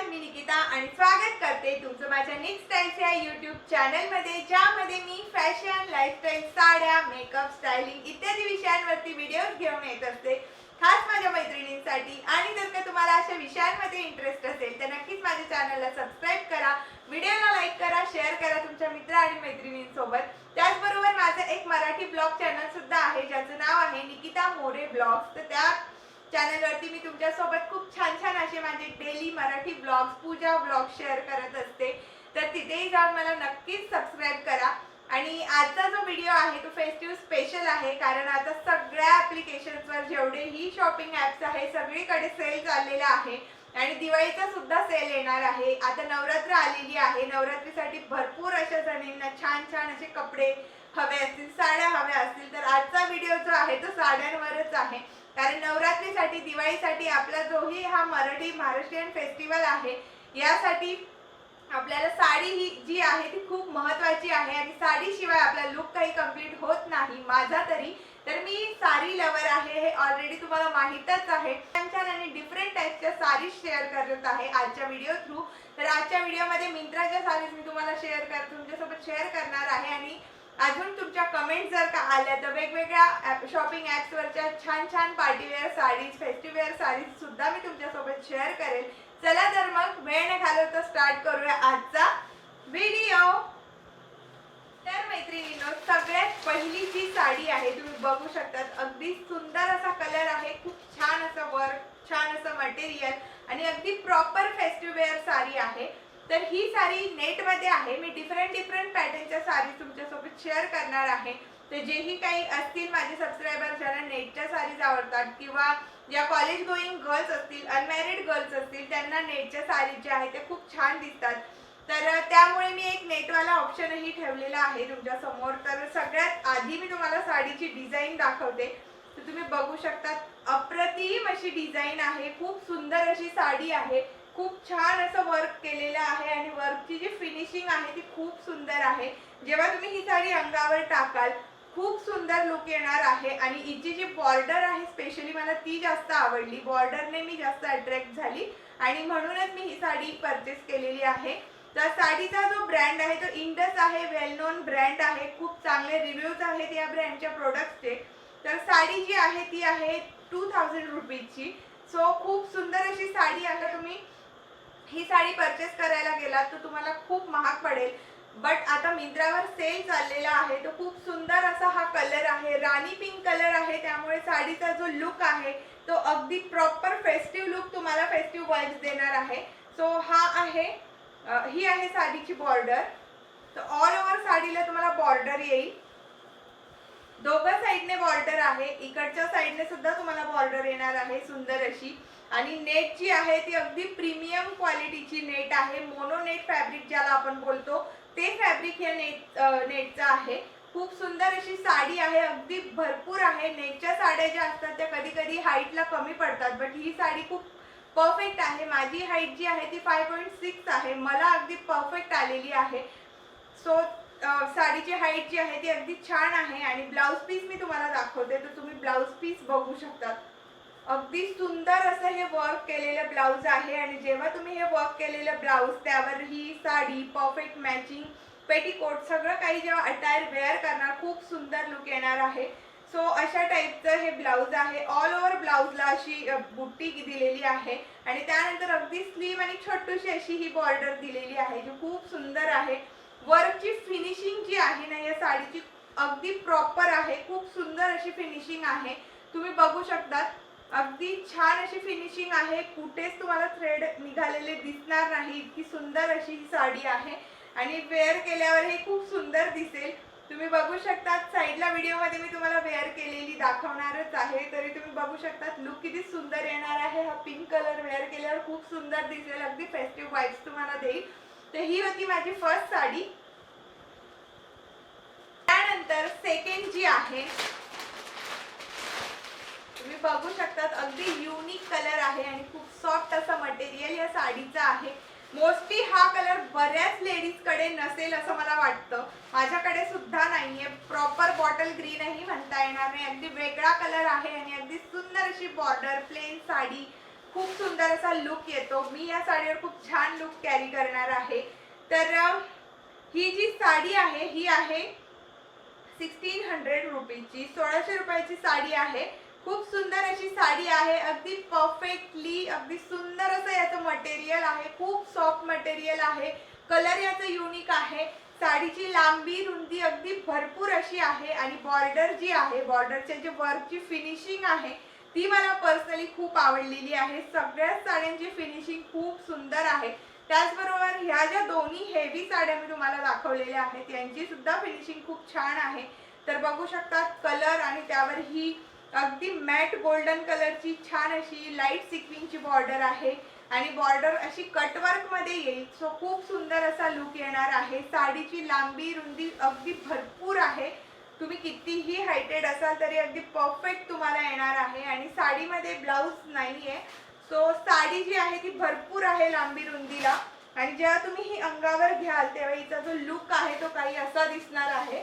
मी निकिता आणि स्वागत करते तुमचं माझ्या निक स्टाईल्स या YouTube चॅनल मध्ये, ज्यामध्ये मी फॅशन, लाईफस्टाईल, साड्या, मेकअप, स्टायलिंग इत्यादी विषयांवरती व्हिडिओज घेऊन येत असते, खास माझ्या मैत्रिणींसाठी। आणि जर का तुम्हाला अशा विषयांमध्ये इंटरेस्ट असेल तर नक्कीच माझ्या चॅनलला सबस्क्राइब करा, व्हिडिओला लाईक करा, शेअर करा तुमच्या मित्र आणि मैत्रिणींसोबत। त्याचबरोबर माझं एक मराठी ब्लॉग चॅनल सुद्धा आहे, ज्याचं नाव आहे निकिता मोरे ब्लॉग्स। तर त्या चॅनल वरती मी तुमच्या सोबत खूप छान छान असे माझे डेली मराठी ब्लॉग्स, पूजा ब्लॉग शेअर करत असते, तर तिथेही जाऊन मला नक्कीच सबस्क्राइब करा। आणि आजचा जो व्हिडिओ आहे तो फेस्टिव्ह स्पेशल आहे, कारण आता सगळ्या ॲप्लिकेशन्सवर जेवढेही शॉपिंग ॲप्स आहे सगळीकडे सेल चाललेला आहे आणि दिवाळीचा सुद्धा सेल येणार आहे। आता नवरात्र आलेली आहे, नवरात्रीसाठी भरपूर अशा जणींना छान छान असे कपडे हवे असतील, साड्या हव्या असतील, तर आजचा व्हिडिओ जो आहे तो साड्यांवरच आहे। कारण नवरात्रीसाठी, दिवाळीसाठी आपला जोही हा महाराष्ट्रीयन फेस्टिवल आहे, यासाठी आपल्याला साडी ही जी आहे ती खूप महत्त्वाची आहे आणि साडीशिवाय आपला लुक काही कंप्लीट होत नाही, माझा तरी। तर मी साडी लवर आहे, हे ऑलरेडी तुम्हाला माहीतच आहे। छान आणि डिफरंट टाइपच्या साडी शेअर करत आहे आजच्या व्हिडिओ थ्रू। तर आजच्या व्हिडिओमध्ये मिंत्राच्या साडीज मी तुम्हाला तुमच्यासोबत शेअर करणार आहे। आणि अजून तुमच्या कमेंट जर का आल्या तर वेगवेगळ्या शॉपिंग ॲप्सवरच्या छान छान पार्टीवेअर साडीज, फेस्टिववेअर साडीज सुद्धा मी तुमच्यासोबत शेअर करेल। चला तर मग वेळ न घालवता स्टार्ट करूया आजचा व्हिडिओ। तर मैत्रिणींनो, सगळ्यात पहिली जी साडी आहे तुम्ही बघू शकतात, अगदी सुंदर असा कलर आहे, खूप छान असं वर्क, छान असं मटेरियल आणि अगदी प्रॉपर फेस्टिववेअर साडी आहे। तर ही साडी नेट मध्ये आहे, मी डिफरंट पॅटर्नच्या साडी तुमच्यासोबत शेअर करणार आहे। तर जेही काही असतील माझे सबस्क्रायबर ज्यांना नेटच्या साडीज आवडतात किंवा ज्या कॉलेज गोईंग गर्ल्स असतील, अनमॅरिड गर्ल्स असतील, त्यांना नेटच्या साडी ज्या आहेत त्या खूप छान दिसतात, तर त्यामुळे मी एक नेटवाला ऑप्शनही ठेवलेला आहे तुमच्या समोर। तर सगळ्यात आधी मी तुम्हाला साडीची डिझाईन दाखवते। तर तुम्ही बघू शकता, अप्रतिम अशी डिझाईन आहे, खूप सुंदर अशी साडी आहे, खूप छान असं वर्क केलेलं आहे आणि वर्कची जी फिनिशिंग आहे ती खूप सुंदर आहे। जेव्हा तुम्ही ही साडी अंगावर टाकाल खूप सुंदर लुक येणार आहे। आणि हिची जी बॉर्डर आहे स्पेशली मला ती जास्त आवडली, बॉर्डरने मी जास्त अट्रॅक्ट झाली आणि म्हणूनच मी ही साडी परचेस केलेली आहे। तर साडीचा जो ब्रँड आहे तो इंडस आहे, वेल नोन ब्रँड आहे, खूप चांगले रिव्ह्यूज आहेत या ब्रँडच्या प्रोडक्ट्सचे। तर साडी जी आहे ती आहे 2000 रुपीजची। सो खूप सुंदर अशी साडी आहे। तुम्ही ही साडी परचेस करायला गेलात तर तुम्हाला खूप महाग पडेल, बट आता मिंत्रावर सेल चाललेला आहे। तो खूप सुंदर असा हा कलर आहे, राणी पिंक कलर आहे, त्यामुळे साडीचा जो लुक आहे तो अगदी प्रॉपर फेस्टिव्ह लुक तुम्हाला, फेस्टिव्ह वाइब्स देणार आहे। सो हा आहे, ही आहे साडीची बॉर्डर। तर ऑल ओव्हर साडीला तुम्हाला बॉर्डर येईल, दोघं साइडने बॉर्डर आहे, इकडच्या साइडने सुद्धा तुम्हाला बॉर्डर येणार आहे सुंदर अशी। आणि नेट जी आहे ती अगदी प्रीमियम क्वालिटीची नेट आहे, मोनो नेट फॅब्रिक ज्याला आपण बोलतो ते फॅब्रिक या नेटचं आहे। खूप सुंदर अशी साडी आहे, अगदी भरपूर आहे। नेटच्या साड्या ज्या असतात त्या कधी कधी हाईटला कमी पडतात, बट ही साडी खूप परफेक्ट आहे। माझी हाईट जी आहे ती 5.6 आहे, मला अगदी परफेक्ट आलेली आहे। सो साडीची हाईट जी आहे ती अगदी छान आहे। आणि ब्लाउज पीस मी तुम्हाला दाखवते, तर तुम्ही ब्लाउज पीस बघू शकता, अगदी सुंदर असं हे वर्क केलेलं ब्लाउज आहे। आणि जेव्हा तुम्ही हे वर्क केलेलं ब्लाउज त्यावर ही साडी, परफेक्ट मॅचिंग पेटीकोट, सगळं काही जेव्हा अटायर वेअर करणार खूप सुंदर लुक येणार आहे। सो अशा टाईपचं हे ब्लाउज आहे, ऑल ओव्हर ब्लाउजला अशी बुट्टी दिलेली आहे आणि त्यानंतर अगदी स्लीव आणि छोटीशी अशी ही बॉर्डर दिलेली आहे, जी खूप सुंदर आहे। वर्कची फिनिशिंग जी आहे ना या साडीची अगदी प्रॉपर आहे, खूप सुंदर अशी फिनिशिंग आहे, तुम्ही बघू शकता, अगदी छान अशी फिनिशिंग आहे, कुठेच तुम्हाला थ्रेड निघालेले दिसणार नाही, इतकी सुंदर अशी ही साडी आहे। आणि वेअर केल्यावर हे खूप सुंदर दिसेल, तुम्ही बघू शकता। साईडला व्हिडिओमध्ये मी तुम्हाला वेअर केलेली दाखवणारच आहे, तरी तुम्ही बघू शकता लुक किती सुंदर येणार आहे। हा पिंक कलर वेअर केल्यावर खूप सुंदर दिसेल, अगदी फेस्टिव्ह वाइब्स तुम्हाला देईल। तर ही होती माझी फर्स्ट साडी। त्यानंतर सेकंड जी आहे, तुम्ही बघू शकता, अगदी युनिक कलर आहे आणि खूप सॉफ्ट असा मटेरियल या साडीचा आहे। मोस्टली हा कलर बऱ्याच लेडीज कडे नसेल असं मला वाटतं, माझ्याकडे सुद्धा नाहीये। प्रॉपर बॉटल ग्रीनही म्हणता येणार नाही, अगदी वेगळा कलर आहे आणि अगदी सुंदर अशी बॉर्डर, प्लेन साडी, खूप सुंदर असा लुक येतो. मी या साडीवर खूप छान लुक कॅरी करणार आहे. तर ही जी साडी आहे ही आहे 1600 रुपीची, 1600 रुपयाची साडी आहे. खूप सुंदर अशी साडी आहे. अगदी परफेक्टली अगदी सुंदर असं याचं मटेरियल आहे. खूप सॉफ्ट मटेरियल आहे. कलर याचा युनिक आहे. साडीची लांबी रुंदी अगदी भरपूर अशी आहे आणि बॉर्डर जी आहे, बॉर्डरच्या जे वर्कची फिनिशिंग आहे ती मला पर्सनली खूप आवडलेली आहे. सगळ्याच साड्यांची फिनिशिंग खूप सुंदर आहे. त्याचबरोबर ह्या ज्या दोन्ही हेवी साड्या मी तुम्हाला दाखवलेल्या आहेत यांची सुद्धा फिनिशिंग खूप छान आहे. तर बघू शकता कलर आणि त्यावर ही अगदी मॅट गोल्डन कलरची छान अशी लाईट सिक्विनची बॉर्डर आहे आणि बॉर्डर अशी कटवर्क मध्ये येईल. सो खूप सुंदर असा लुक येणार आहे. साडीची लांबी रुंदी अगदी भरपूर आहे. तुम्ही कितीही हायटेड असाल तरी अगदी परफेक्ट तुम्हाला येणार आहे आणि साडीमध्ये ब्लाऊज नाहीये. सो साडी जी आहे ती भरपूर आहे लांबी रुंदीला आणि जेव्हा तुम्ही ही अंगावर घ्याल तेव्हा हिचा जो लुक आहे तो काही असा दिसणार आहे.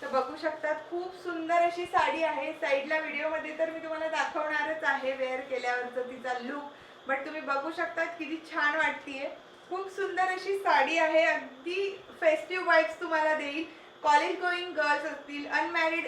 तर बघू शकतात खूप सुंदर अशी साडी आहे. साईडला व्हिडिओमध्ये तर मी तुम्हाला दाखवणारच आहे वेअर केल्यावरचा तिचा लुक, बट तुम्ही बघू शकतात किती छान वाटतीये. खूप सुंदर अशी साडी आहे. अगदी फेस्टिव्ह वाइब्स तुम्हाला देईल. कॉलेज गोईंग गर्ल्स असतील, अनमॅरिड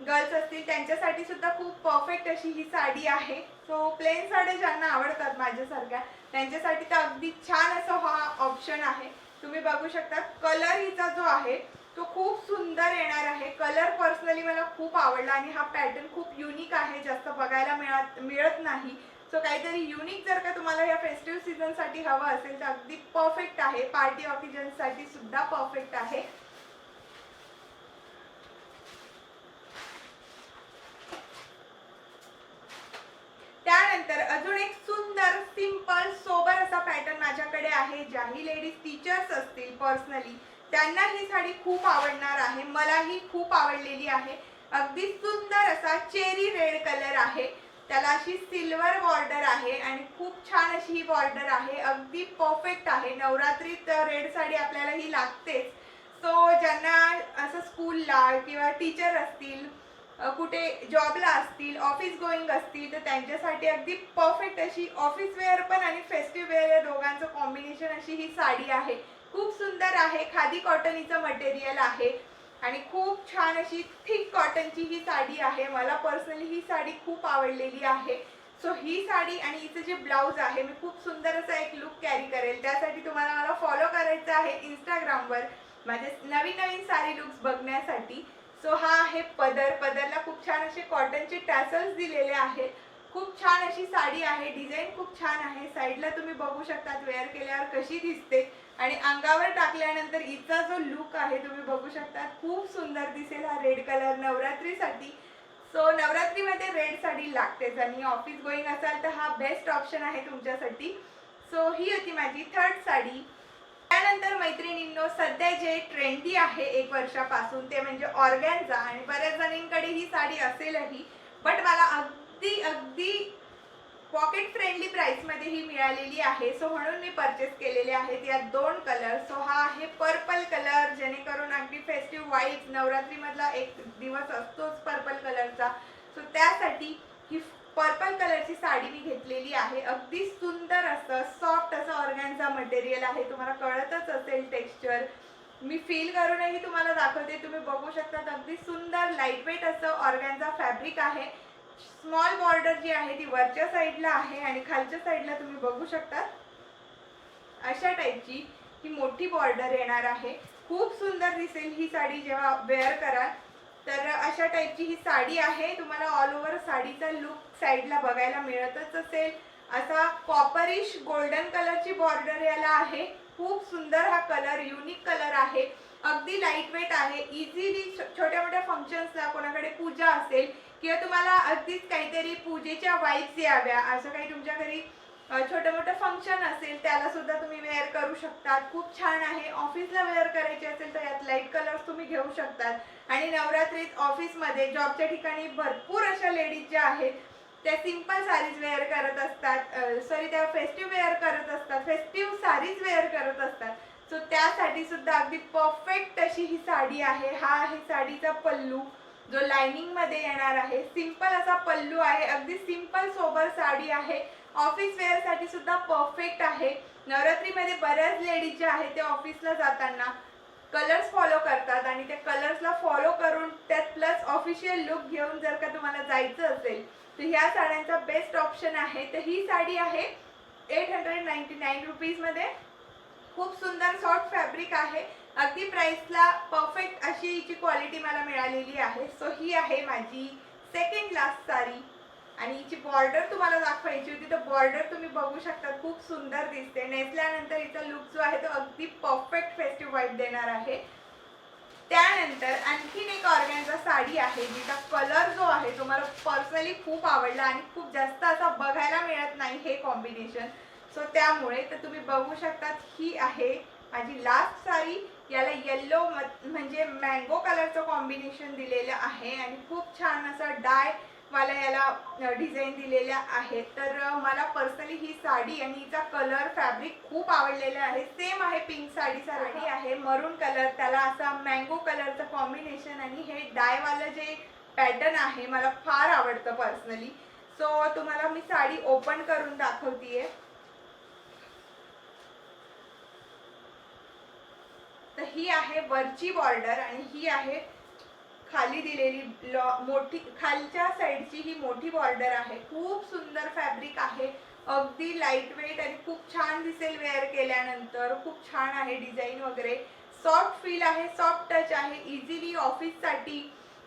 गर्ल्स असतील त्यांच्यासाठी सुद्धा खूप परफेक्ट अशी ही साडी आहे. सो प्लेन साड्या ज्यांना आवडतात माझ्यासारख्या त्यांच्यासाठी तर अगदी छान असा हा ऑप्शन आहे. तुम्ही बघू शकता कलर हिचा जो आहे तो खूप सुंदर येणार आहे. कलर पर्सनली मला खूप आवडला आणि हा पॅटर्न खूप युनिक आहे. जास्त बघायला मिळत नाही. सो काहीतरी युनिक जर का तुम्हाला या फेस्टिव्ह सीझन साठी हवं असेल तर अगदी परफेक्ट आहे. पार्टी ऑकेजन साठी सुद्धा परफेक्ट आहे. त्यानंतर अजून एक सुंदर सिंपल सोबर असा पॅटर्न माझ्याकडे आहे. ज्याही लेडीज टीचर्स असतील पर्सनली त्यांना ही साडी खूप आवडणार आहे. मलाही खूप आवडलेली आहे. अगदी सुंदर असा चेरी रेड कलर आहे. त्याला अशी सिल्वर बॉर्डर आहे आणि खूप छान अशी ही बॉर्डर आहे. अगदी परफेक्ट आहे. नवरात्रीत रेड साडी आपल्याला ही लागतेच. सो ज्यांना असं स्कूलला किंवा टीचर असतील, कुठे जॉबला असतील, ऑफिस गोईंग असतील तर त्यांच्यासाठी अगदी परफेक्ट अशी ऑफिस वेअर पण आणि फेस्टिव्ह वेअर या दोघांचं कॉम्बिनेशन अशी ही साडी आहे. खूप सुंदर आहे. खादी कॉटन हिचं मटेरियल आहे आणि खूप छान अशी थिक कॉटनची ही साडी आहे. मला पर्सनली ही साडी खूप आवडलेली आहे. सो ही साडी आणि हिचं जे ब्लाऊज आहे मी खूप सुंदर असा एक लुक कॅरी करेल. त्यासाठी तुम्हाला मला फॉलो करायचं आहे इंस्टाग्रामवर माझे नवीन नवीन साडी लुक्स बघण्यासाठी. सो हा आहे पदर. पदरला खूप छान असे कॉटनचे टॅसल्स दिलेले आहेत. खूप छान अशी साडी आहे. डिझाईन खूप छान आहे. साईडला तुम्ही बघू शकता वेअर केल्यावर कशी दिसते आणि अंगावर टाकल्यानंतर हिचा जो लुक आहे तुम्ही बघू शकता खूप सुंदर दिसेल हा रेड कलर नवरात्रीसाठी. सो नवरात्रीमध्ये रेड साडी लागतेच आणि ऑफिस गोईंग असाल तर हा बेस्ट ऑप्शन आहे तुमच्यासाठी. सो ही होती माझी थर्ड साडी. त्यानंतर मैत्रिणींनो सध्या जे ट्रेंडी आहे एक वर्षापासून ते म्हणजे ऑर्गॅन्झा आणि बऱ्याच जणींकडे ही साडी असेलही, बट मला अगदी अगदी पॉकेट फ्रेंडली प्राइस मध्ये ही मिळालेली आहे. सो म्हणून मी परचेस केलेले आहेत या दोन कलर. सो हा आहे पर्पल कलर, जेणेकरून अगदी फेस्टिव्ह वाईब्स नवरात्री मधला एक दिवस असतोच पर्पल कलरचा. सो त्यासाठी ही पर्पल कलरची साडी मी घेतलेली आहे. अगदी सुंदर असं सॉफ्ट असं ऑर्गॅन्झा मटेरियल आहे. तुम्हाला कळतच असेल टेक्स्चर. मी फील करूनही तुम्हाला दाखवते. तुम्ही बघू शकता अगदी सुंदर लाईटवेट असं ऑर्गॅन्झा फॅब्रिक आहे. स्मॉल बॉर्डर जी आहे ती वरच्या साईडला आहे आणि खालच्या साईडला तुम्ही बघू शकता अशा टाईपची ही मोठी बॉर्डर येणार आहे. खूप सुंदर दिसेल ही साडी जेव्हा वेअर कराल. तर अशा टाईपची ही साडी आहे. तुम्हाला ऑल ओव्हर साडीचा लुक साईडला बघायला मिळतच असेल. असा कॉपरिश गोल्डन कलरची बॉर्डर याला आहे. खूप सुंदर हा कलर, युनिक कलर आहे. अगदी लाईटवेट आहे. इझिली छोट्या मोठ्या फंक्शन्सला, कोणाकडे पूजा असेल किंवा तुम्हाला अगदीच काहीतरी पूजेच्या वाईब्स याव्या असं काही तुमच्या घरी छोटं मोठं फंक्शन असेल त्याला सुद्धा तुम्ही वेअर करू शकता. खूप छान आहे. ऑफिसला वेअर करायचे असेल तर यात लाईट कलर्स तुम्ही घेऊ शकतात. आणि नवरात्रीत ऑफिसमध्ये जॉबच्या ठिकाणी भरपूर अशा लेडीज ज्या आहेत त्या सिंपल साडीज वेअर करत असतात, सॉरी त्या फेस्टिव्ह वेअर करत असतात, फेस्टिव्ह साडीज वेअर करत असतात. सो त्यासाठी सुद्धा अगदी परफेक्ट अशी ही साडी आहे. हा आहे साडीचा पल्लू जो लाइनिंग मध्ये येणार आहे. सिंपल असा पल्लू आहे. अगदी सिंपल सोबर साडी आहे. ऑफिस वेअर साठी सुद्धा परफेक्ट आहे. नवरात्रीमध्ये बऱ्याच लेडीज जे आहेत ते ऑफिसला जाताना कलर्स फॉलो करतात आणि त्या कलर्सला फॉलो करून त्यात प्लस ऑफिशियल लुक घेऊन जर का तुम्हाला जायचं असेल तर ह्या साड्यांचा बेस्ट ऑप्शन आहे. तर ही साडी आहे 899 रुपीज मध्ये. खूप सुंदर सॉफ्ट फॅब्रिक आहे. अगदी प्राइसला परफेक्ट अशी हिची क्वालिटी मला मिळालेली आहे. सो ही आहे माझी सेकंड लास्ट साडी आणि हिची बॉर्डर तुम्हाला दाखवायची होती. तर बॉर्डर तुम्ही बघू शकता, खूप सुंदर दिसते. नेसल्यानंतर हिचा लुक जो आहे तो अगदी परफेक्ट फेस्टिव्ह वाईब देणार आहे. त्यानंतर आणखीन एक ऑर्गॅन्झा साडी आहे जिचा कलर जो आहे तो मला पर्सनली खूप आवडला आणि खूप जास्त असा बघायला मिळत नाही हे कॉम्बिनेशन. सो त्यामुळे तर तुम्ही बघू शकता ही आहे माझी लास्ट साडी. याला येल्लो म्हणजे मँगो कलरचं कॉम्बिनेशन दिलेलं आहे आणि खूप छान असा डाय मला याला डिझाईन दिलेल्या आहेत. तर मला पर्सनली ही साडी आणि हिचा कलर फॅब्रिक खूप आवडलेलं आहे. सेम आहे पिंक साडी आहे, मरून कलर, त्याला असा मँगो कलरचं कॉम्बिनेशन आणि हे डायवालं जे पॅटर्न आहे मला फार आवडतं पर्सनली. सो तुम्हाला मी साडी ओपन करून दाखवतीये. तर ही आहे वरची बॉर्डर आणि ही आहे खाली दिलेली मोठी, खालच्या साईडची ही मोठी बॉर्डर आहे. खूप सुंदर फॅब्रिक आहे, अगदी लाईट वेट आणि खूप छान दिसेल वेअर केल्यानंतर. खूप छान आहे डिझाईन वगैरे, सॉफ्ट फील आहे, सॉफ्ट टच आहे. इझिली ऑफिससाठी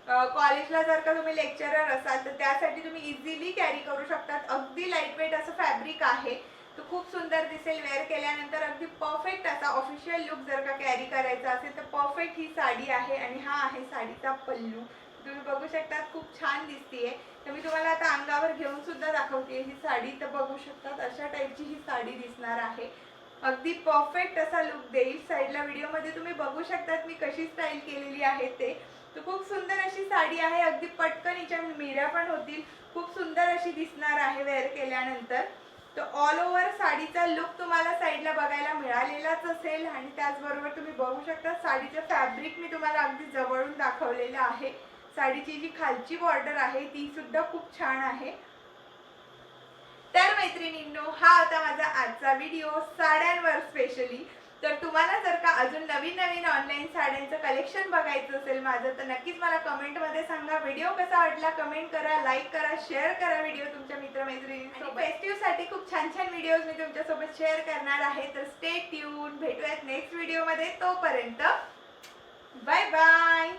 कॉलेजला जर का तुम्ही लेक्चरर असाल तर त्यासाठी तुम्ही इझिली कॅरी करू शकतात. अगदी लाईट वेट असं फॅब्रिक आहे. तो खूप सुंदर दिसेल वेअर केल्यानंतर. अगदी परफेक्ट असा ऑफिशियल लुक जर का कॅरी करायचा असेल तर परफेक्ट ही साडी आहे. आणि हा आहे साडीचा पल्लू, तुम्ही बघू शकता खूप छान दिसतीये. तर मी तुम्हाला आता अंगावर घेऊन सुद्धा दाखवते ही साडी. तर बघू शकतात अशा टाईपची ही साडी दिसणार आहे. अगदी परफेक्ट असा लुक देईल. साईडला व्हिडिओमध्ये तुम्ही बघू शकतात मी कशी स्टाईल केलेली आहे ते. तर खूप सुंदर अशी साडी आहे. अगदी पटकन हिच्या मिऱ्या पण होतील. खूप सुंदर अशी दिसणार आहे वेअर केल्यानंतर. तर ऑल ओव्हर साडीचा लुक तुम्हाला साईडला बघायला मिळालेलाच असेल आणि त्याचबरोबर तुम्ही बघू शकता साडीचं फॅब्रिक मी तुम्हाला अगदी जवळून दाखवलेलं आहे. साडीची जी खालची बॉर्डर आहे ती सुद्धा खूप छान आहे. तर मैत्रिणींनो, हा होता माझा आजचा व्हिडिओ साड्यांवर स्पेशली. तर तुम्हाला जर का अजून नवीन नवीन ऑनलाईन साड्यांचं कलेक्शन बघायचं असेल माझं तर नक्कीच मला कमेंटमध्ये सांगा. व्हिडिओ कसा वाटला कमेंट करा, लाईक करा, शेअर करा व्हिडिओ तुमच्या मित्रमैत्रिणींसोबत. फेस्टिव्हसाठी खूप छान छान व्हिडिओज मी तुमच्यासोबत शेअर करणार आहे. तर स्टे ट्यून, भेटूयात नेक्स्ट व्हिडिओमध्ये. तोपर्यंत बाय बाय.